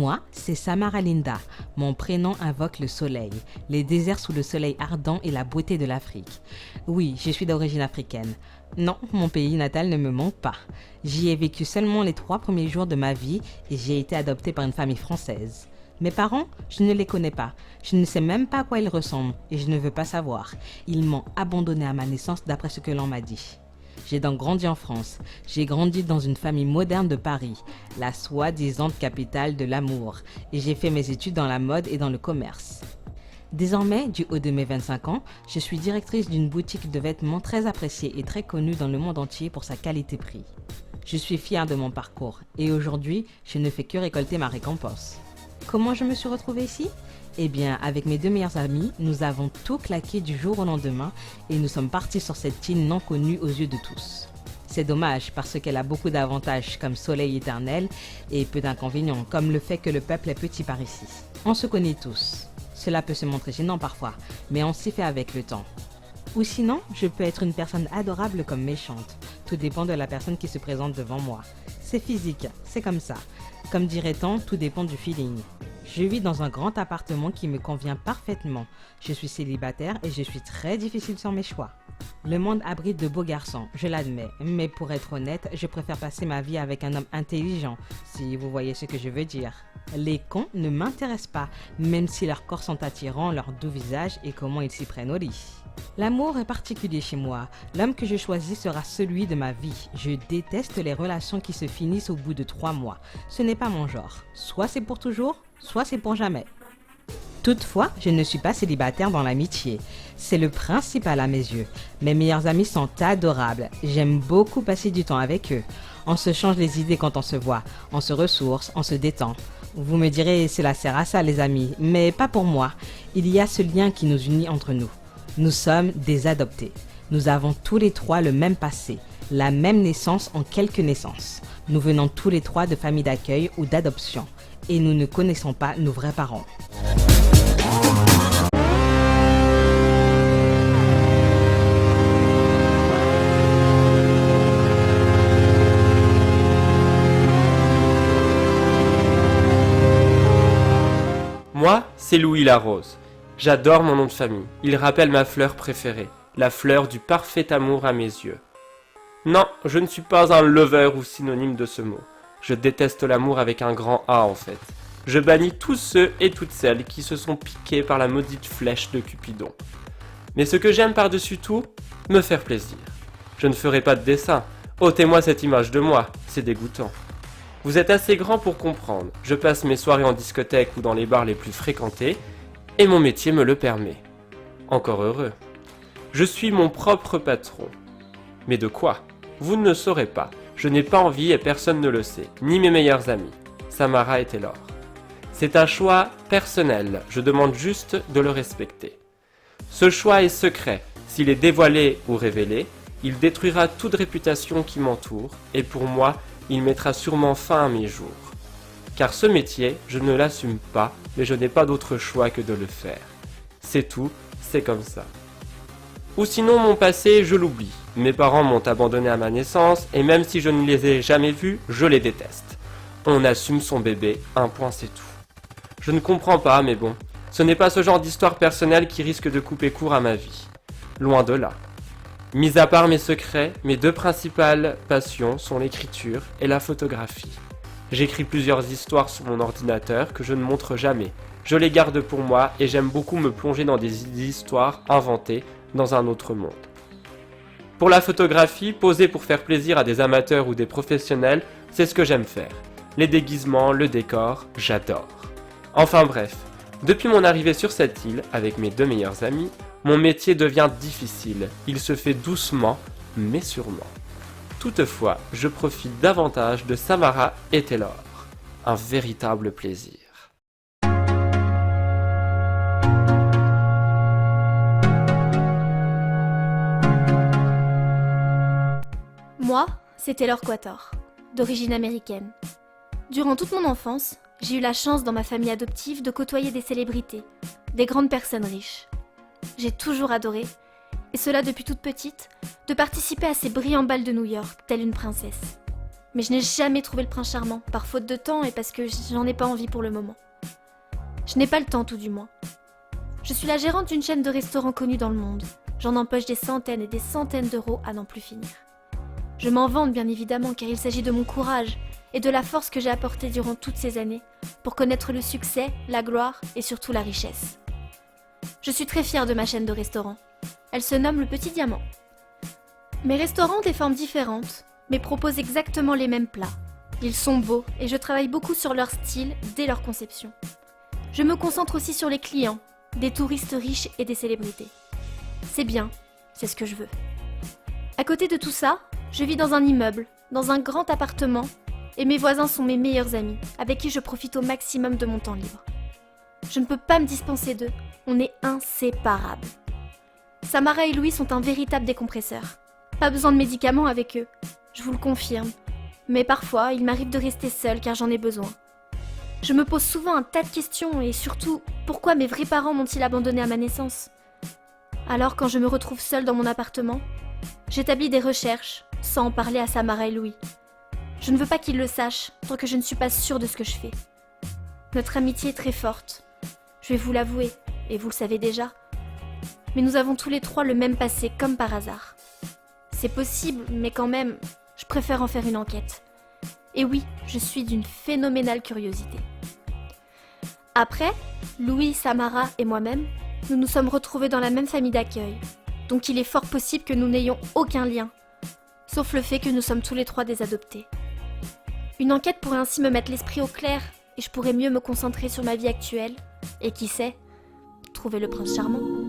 Moi, c'est Samara Linda. Mon prénom invoque le soleil, les déserts sous le soleil ardent et la beauté de l'Afrique. Oui, je suis d'origine africaine. Non, mon pays natal ne me manque pas. J'y ai vécu seulement les 3 premiers jours de ma vie et j'ai été adoptée par une famille française. Mes parents, je ne les connais pas. Je ne sais même pas à quoi ils ressemblent et je ne veux pas savoir. Ils m'ont abandonnée à ma naissance d'après ce que l'on m'a dit. J'ai donc grandi en France. J'ai grandi dans une famille moderne de Paris, la soi-disant capitale de l'amour, et j'ai fait mes études dans la mode et dans le commerce. Désormais, du haut de mes 25 ans, je suis directrice d'une boutique de vêtements très appréciée et très connue dans le monde entier pour sa qualité-prix. Je suis fière de mon parcours et aujourd'hui, je ne fais que récolter ma récompense. Comment je me suis retrouvée ici ? Eh bien, avec mes 2 meilleurs amis, nous avons tout claqué du jour au lendemain et nous sommes partis sur cette île non connue aux yeux de tous. C'est dommage parce qu'elle a beaucoup d'avantages comme soleil éternel et peu d'inconvénients comme le fait que le peuple est petit par ici. On se connaît tous. Cela peut se montrer gênant parfois, mais on s'y fait avec le temps. Ou sinon, je peux être une personne adorable comme méchante. Tout dépend de la personne qui se présente devant moi. C'est physique, c'est comme ça. Comme dirait-on, tout dépend du feeling. Je vis dans un grand appartement qui me convient parfaitement. Je suis célibataire et je suis très difficile sur mes choix. Le monde abrite de beaux garçons, je l'admets, mais pour être honnête, je préfère passer ma vie avec un homme intelligent, si vous voyez ce que je veux dire. Les cons ne m'intéressent pas, même si leurs corps sont attirants, leur doux visage et comment ils s'y prennent au lit. L'amour est particulier chez moi. L'homme que je choisis sera celui de ma vie. Je déteste les relations qui se finissent au bout de 3 mois. Ce n'est pas mon genre. Soit c'est pour toujours, soit c'est pour jamais. Toutefois, je ne suis pas célibataire dans l'amitié. C'est le principal à mes yeux. Mes meilleurs amis sont adorables. J'aime beaucoup passer du temps avec eux. On se change les idées quand on se voit. On se ressource, on se détend. Vous me direz, cela sert à ça les amis, mais pas pour moi. Il y a ce lien qui nous unit entre nous. Nous sommes des adoptés. Nous avons tous les 3 le même passé, la même naissance en quelques naissances. Nous venons tous les 3 de familles d'accueil ou d'adoption et nous ne connaissons pas nos vrais parents. Moi, c'est Louis Larose. J'adore mon nom de famille. Il rappelle ma fleur préférée, la fleur du parfait amour à mes yeux. Non, je ne suis pas un lover ou synonyme de ce mot. Je déteste l'amour avec un grand A en fait. Je bannis tous ceux et toutes celles qui se sont piqués par la maudite flèche de Cupidon. Mais ce que j'aime par-dessus tout, me faire plaisir. Je ne ferai pas de dessin. Ôtez-moi cette image de moi, c'est dégoûtant. Vous êtes assez grand pour comprendre. Je passe mes soirées en discothèque ou dans les bars les plus fréquentés, et mon métier me le permet. Encore heureux. Je suis mon propre patron. Mais de quoi ? Vous ne le saurez pas. Je n'ai pas envie et personne ne le sait, ni mes meilleurs amis. Samara et Taylor. C'est un choix personnel, je demande juste de le respecter. Ce choix est secret. S'il est dévoilé ou révélé, il détruira toute réputation qui m'entoure, et pour moi, il mettra sûrement fin à mes jours. Car ce métier, je ne l'assume pas, mais je n'ai pas d'autre choix que de le faire. C'est tout, c'est comme ça. Ou sinon mon passé, je l'oublie. Mes parents m'ont abandonné à ma naissance, et même si je ne les ai jamais vus, je les déteste. On assume son bébé, un point c'est tout. Je ne comprends pas, mais bon, ce n'est pas ce genre d'histoire personnelle qui risque de couper court à ma vie. Loin de là. Mis à part mes secrets, mes 2 principales passions sont l'écriture et la photographie. J'écris plusieurs histoires sur mon ordinateur que je ne montre jamais. Je les garde pour moi et j'aime beaucoup me plonger dans des histoires inventées dans un autre monde. Pour la photographie, poser pour faire plaisir à des amateurs ou des professionnels, c'est ce que j'aime faire. Les déguisements, le décor, j'adore. Enfin bref, depuis mon arrivée sur cette île avec mes 2 meilleurs amis, mon métier devient difficile. Il se fait doucement, mais sûrement. Toutefois, je profite davantage de Samara et Taylor. Un véritable plaisir. Moi, c'est Taylor Quator, d'origine américaine. Durant toute mon enfance, j'ai eu la chance dans ma famille adoptive de côtoyer des célébrités, des grandes personnes riches. J'ai toujours adoré, et cela depuis toute petite, de participer à ces brillants bals de New York, telle une princesse. Mais je n'ai jamais trouvé le prince charmant, par faute de temps et parce que j'en ai pas envie pour le moment. Je n'ai pas le temps tout du moins. Je suis la gérante d'une chaîne de restaurants connue dans le monde. J'en empoche des centaines et des centaines d'euros à n'en plus finir. Je m'en vante bien évidemment car il s'agit de mon courage et de la force que j'ai apportée durant toutes ces années pour connaître le succès, la gloire et surtout la richesse. Je suis très fière de ma chaîne de restaurants. Elle se nomme le Petit Diamant. Mes restaurants ont des formes différentes, mais proposent exactement les mêmes plats. Ils sont beaux et je travaille beaucoup sur leur style dès leur conception. Je me concentre aussi sur les clients, des touristes riches et des célébrités. C'est bien, c'est ce que je veux. À côté de tout ça, je vis dans un immeuble, dans un grand appartement, et mes voisins sont mes meilleurs amis, avec qui je profite au maximum de mon temps libre. Je ne peux pas me dispenser d'eux, on est inséparables. Samara et Louis sont un véritable décompresseur. Pas besoin de médicaments avec eux, je vous le confirme. Mais parfois, il m'arrive de rester seule car j'en ai besoin. Je me pose souvent un tas de questions et surtout, pourquoi mes vrais parents m'ont-ils abandonnée à ma naissance ? Alors quand je me retrouve seule dans mon appartement, j'établis des recherches, sans en parler à Samara et Louis. Je ne veux pas qu'ils le sachent, tant que je ne suis pas sûre de ce que je fais. Notre amitié est très forte. Je vais vous l'avouer, et vous le savez déjà. Mais nous avons tous les trois le même passé, comme par hasard. C'est possible, mais quand même, je préfère en faire une enquête. Et oui, je suis d'une phénoménale curiosité. Après, Louis, Samara et moi-même, nous nous sommes retrouvés dans la même famille d'accueil. Donc il est fort possible que nous n'ayons aucun lien, sauf le fait que nous sommes tous les trois des adoptés. Une enquête pourrait ainsi me mettre l'esprit au clair et je pourrais mieux me concentrer sur ma vie actuelle et qui sait, trouver le prince charmant.